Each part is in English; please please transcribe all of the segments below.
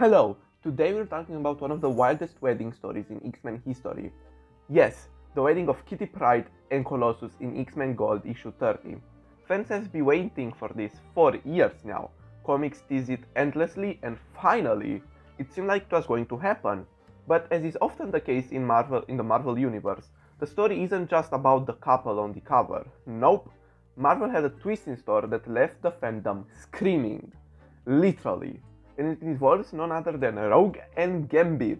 Hello! Today we're talking about one of the wildest wedding stories in X-Men history. Yes, the wedding of Kitty Pryde and Colossus in X-Men Gold issue 30. Fans have been waiting for this for years now. Comics tease it endlessly and finally, it seemed like it was going to happen. But as is often the case in the Marvel universe, the story isn't just about the couple on the cover. Nope, Marvel had a twist in store that left the fandom screaming. Literally. And it involves none other than Rogue and Gambit.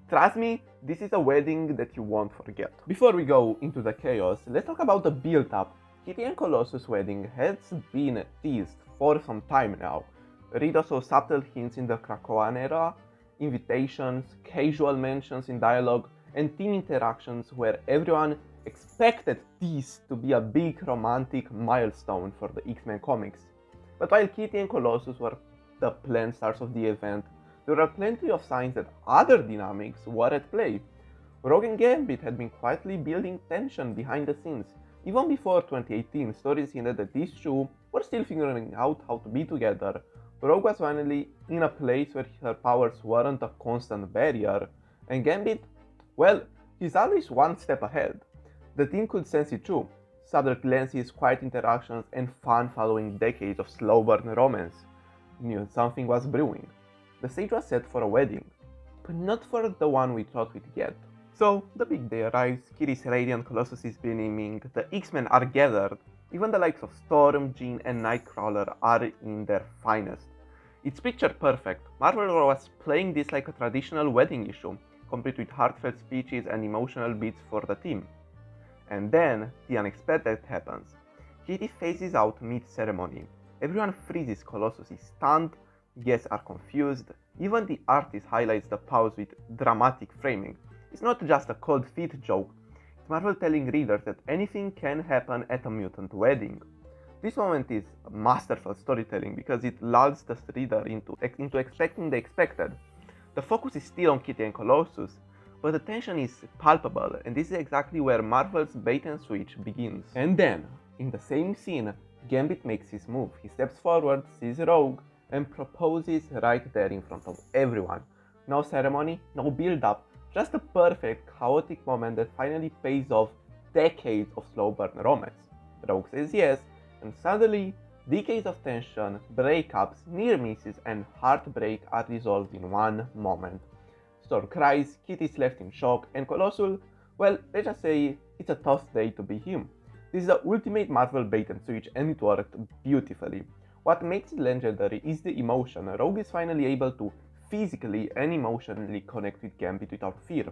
Trust me, this is a wedding that you won't forget. Before we go into the chaos, let's talk about the build-up. Kitty and Colossus' wedding has been teased for some time now. Read also subtle hints in the Krakoan era, invitations, casual mentions in dialogue, and team interactions where everyone expected this to be a big romantic milestone for the X-Men comics. But while Kitty and Colossus were the planned stars of the event, there are plenty of signs that other dynamics were at play. Rogue and Gambit had been quietly building tension behind the scenes. Even before 2018, stories hinted that these two were still figuring out how to be together. Rogue was finally in a place where her powers weren't a constant barrier, and Gambit, well, he's always one step ahead. The team could sense it too. Subtle glances, quiet interactions, and fun following decades of slow burn romance. Knew something was brewing. The stage was set for a wedding, but not for the one we thought we'd get. So, the big day arrives, Kitty's radiant, Colossus is beaming, the X-Men are gathered, even the likes of Storm, Jean, and Nightcrawler are in their finest. It's picture perfect. Marvel was playing this like a traditional wedding issue, complete with heartfelt speeches and emotional beats for the team. And then, the unexpected happens. Kitty phases out mid-ceremony. Everyone freezes, Colossus is stunned, guests are confused, even the artist highlights the pause with dramatic framing. It's not just a cold feet joke, it's Marvel telling readers that anything can happen at a mutant wedding. This moment is masterful storytelling because it lulls the reader into expecting the expected. The focus is still on Kitty and Colossus, but the tension is palpable, and this is exactly where Marvel's bait and switch begins. And then, in the same scene, Gambit makes his move. He steps forward, sees Rogue, and proposes right there in front of everyone. No ceremony, no build-up, just a perfect, chaotic moment that finally pays off decades of slow burn romance. Rogue says yes, and suddenly, decades of tension, breakups, near misses, and heartbreak are resolved in one moment. Storm cries, Kitty's left in shock, and Colossus, well, let's just say it's a tough day to be him. This is the ultimate Marvel bait and switch, and it worked beautifully. What makes it legendary is the emotion. Rogue is finally able to physically and emotionally connect with Gambit without fear.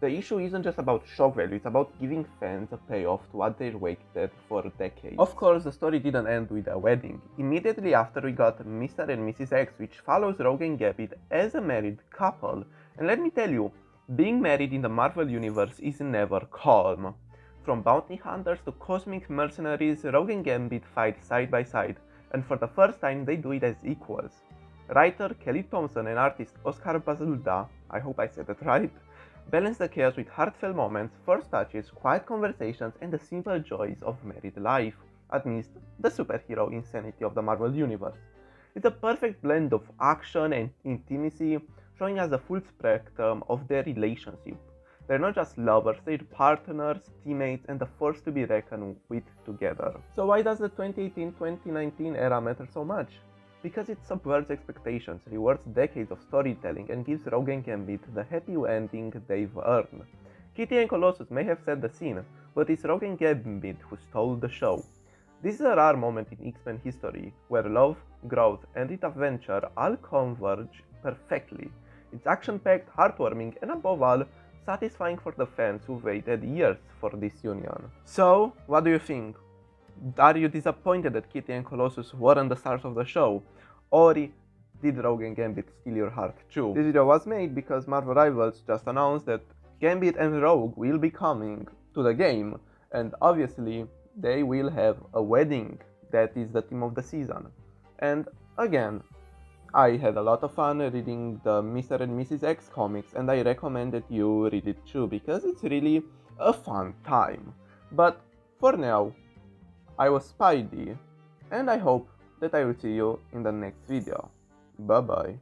The issue isn't just about shock value, it's about giving fans a payoff to what they waited for decades. Of course, the story didn't end with a wedding. Immediately after, we got Mr. and Mrs. X, which follows Rogue and Gambit as a married couple. And let me tell you, being married in the Marvel universe is never calm. From bounty hunters to cosmic mercenaries, Rogue and Gambit fight side by side, and for the first time they do it as equals. Writer Kelly Thompson and artist Oscar Bazulda, I hope I said that right, balance the chaos with heartfelt moments, first touches, quiet conversations, and the simple joys of married life, amidst the superhero insanity of the Marvel universe. It's a perfect blend of action and intimacy, showing us the full spectrum of their relationship. They're not just lovers, they're partners, teammates, and the force to be reckoned with together. So why does the 2018-2019 era matter so much? Because it subverts expectations, rewards decades of storytelling, and gives Rogue and Gambit the happy ending they've earned. Kitty and Colossus may have set the scene, but it's Rogue and Gambit who stole the show. This is a rare moment in X-Men history, where love, growth, and adventure all converge perfectly. It's action-packed, heartwarming, and above all, satisfying for the fans who waited years for this union. So, what do you think? Are you disappointed that Kitty and Colossus weren't the stars of the show? Or did Rogue and Gambit steal your heart too? This video was made because Marvel Rivals just announced that Gambit and Rogue will be coming to the game, and obviously they will have a wedding. That is the theme of the season. And again, I had a lot of fun reading the Mr. and Mrs. X comics, and I recommend that you read it too, because it's really a fun time. But for now, I was Spidey, and I hope that I will see you in the next video. Bye bye.